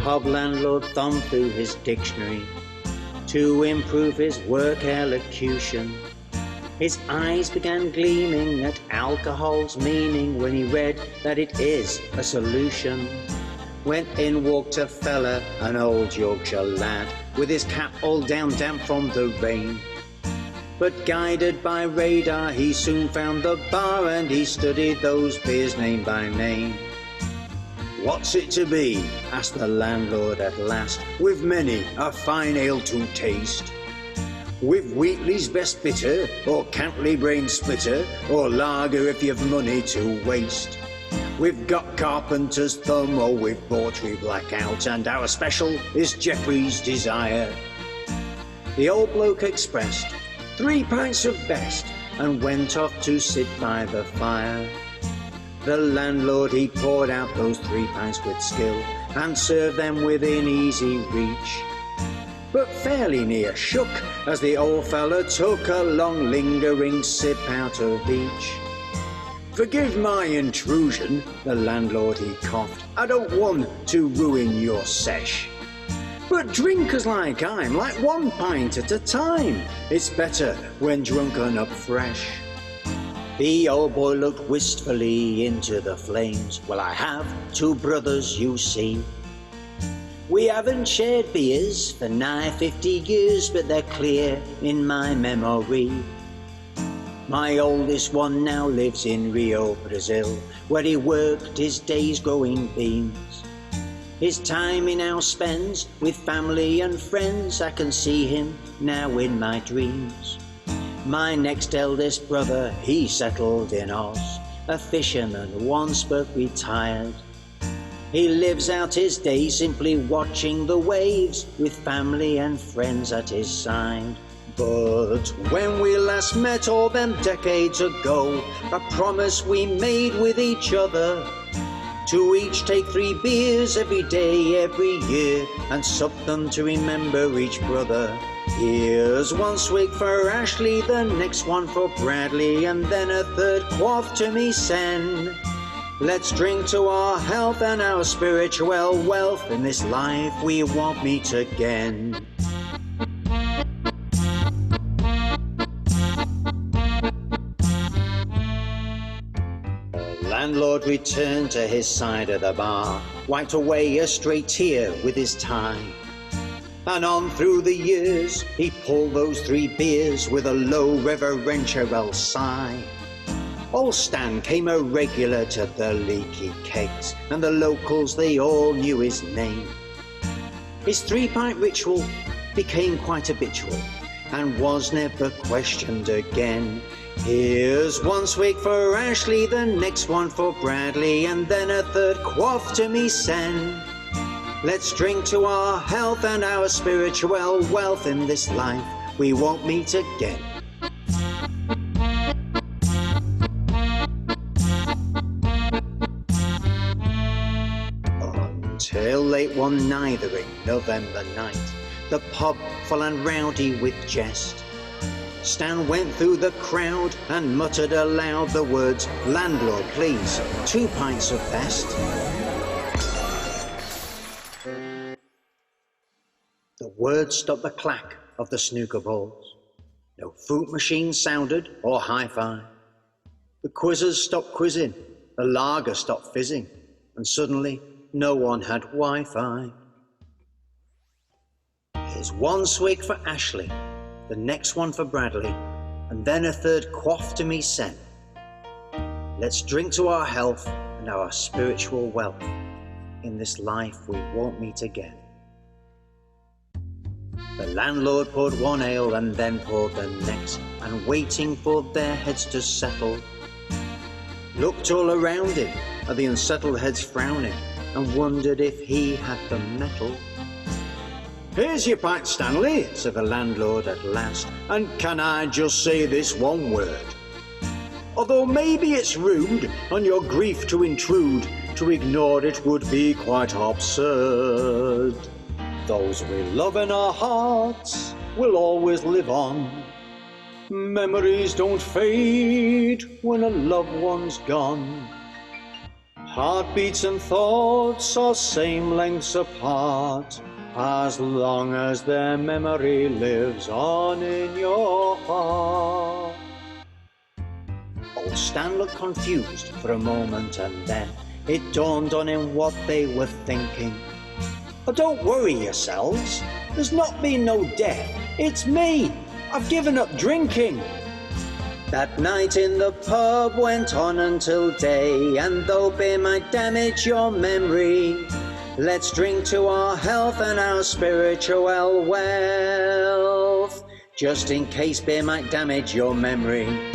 pub landlord thumbed through his dictionary to improve his work elocution. His eyes began gleaming at alcohol's meaning when he read that it is a solution. When in walked a fella, an old Yorkshire lad, with his cap all down damp from the rain. But guided by radar, he soon found the bar and he studied those beers name by name. "What's it to be?" asked the landlord at last. "With many a fine ale to taste. With Wheatley's best bitter, or Cantley brain splitter, or lager if you've money to waste. We've got Carpenter's Thumb, or we've Bawtry Blackout, and our special is Jeffrey's Desire." The old bloke expressed 3 pints of best and went off to sit by the fire. The landlord, he poured out those 3 pints with skill and served them within easy reach, but fairly near shook as the old fella took a long lingering sip out of each. "Forgive my intrusion," the landlord, he coughed. "I don't want to ruin your sesh. But drinkers like I'm like 1 pint at a time. It's better when drunken up fresh." The old boy looked wistfully into the flames. "Well, I have 2 brothers, you see. We haven't shared beers for nigh 50 years, but they're clear in my memory. My oldest one now lives in Rio, Brazil, where he worked his days growing beans. His time he now spends with family and friends. I can see him now in my dreams. My next eldest brother, he settled in Oz, a fisherman once but retired. He lives out his days simply watching the waves with family and friends at his side. But when we last met all them decades ago, a promise we made with each other to each take 3 beers every day, every year, and sup them to remember each brother. Here's 1 swig for Ashley, the next one for Bradley, and then a 3rd quaff to me sen. Let's drink to our health and our spiritual wealth. In this life we won't meet again." The landlord returned to his side of the bar, wiped away a stray tear with his tie, and on through the years he pulled those 3 beers with a low reverential sigh. Old Stan came a regular to the Leaky Kegs, and the locals, they all knew his name. His 3-pint ritual became quite habitual and was never questioned again. Here's 1 swig for Ashley, the next one for Bradley, and then a 3rd quaff to me sen. Let's drink to our health and our spiritual wealth. In this life we won't meet again. Until late one nithering November night, the pub full and rowdy with jest. Stan went through the crowd and muttered aloud the words, "Landlord, please, 2 pints of best." The words stopped the clack of the snooker balls. No fruit machine sounded or hi-fi. The quizzers stopped quizzing, the lager stopped fizzing, and suddenly no one had Wi-Fi. Here's 1 swig for Ashley, the next one for Bradley, and then a 3rd quaff to me sen. Let's drink to our health and our spiritual wealth. In this life we won't meet again. The landlord poured 1 ale and then poured the next, and waiting for their heads to settle, looked all around him at the unsettled heads frowning, and wondered if he had the mettle. "Here's your pint, Stanley," said the landlord at last, "and can I just say this 1 word? Although maybe it's rude on your grief to intrude, to ignore it would be quite absurd. Those we love in our hearts will always live on. Memories don't fade when a loved one's gone. Heartbeats and thoughts are same lengths apart, as long as their memory lives on in your heart. Old Stan looked confused for a moment, and then it dawned on him what they were thinking. Oh, don't worry yourselves, there's not been no death, it's me, I've given up drinking. That night in the pub went on until day, and though beer might damage your memory, let's drink to our health and our spiritual wealth, just in case beer might damage your memory.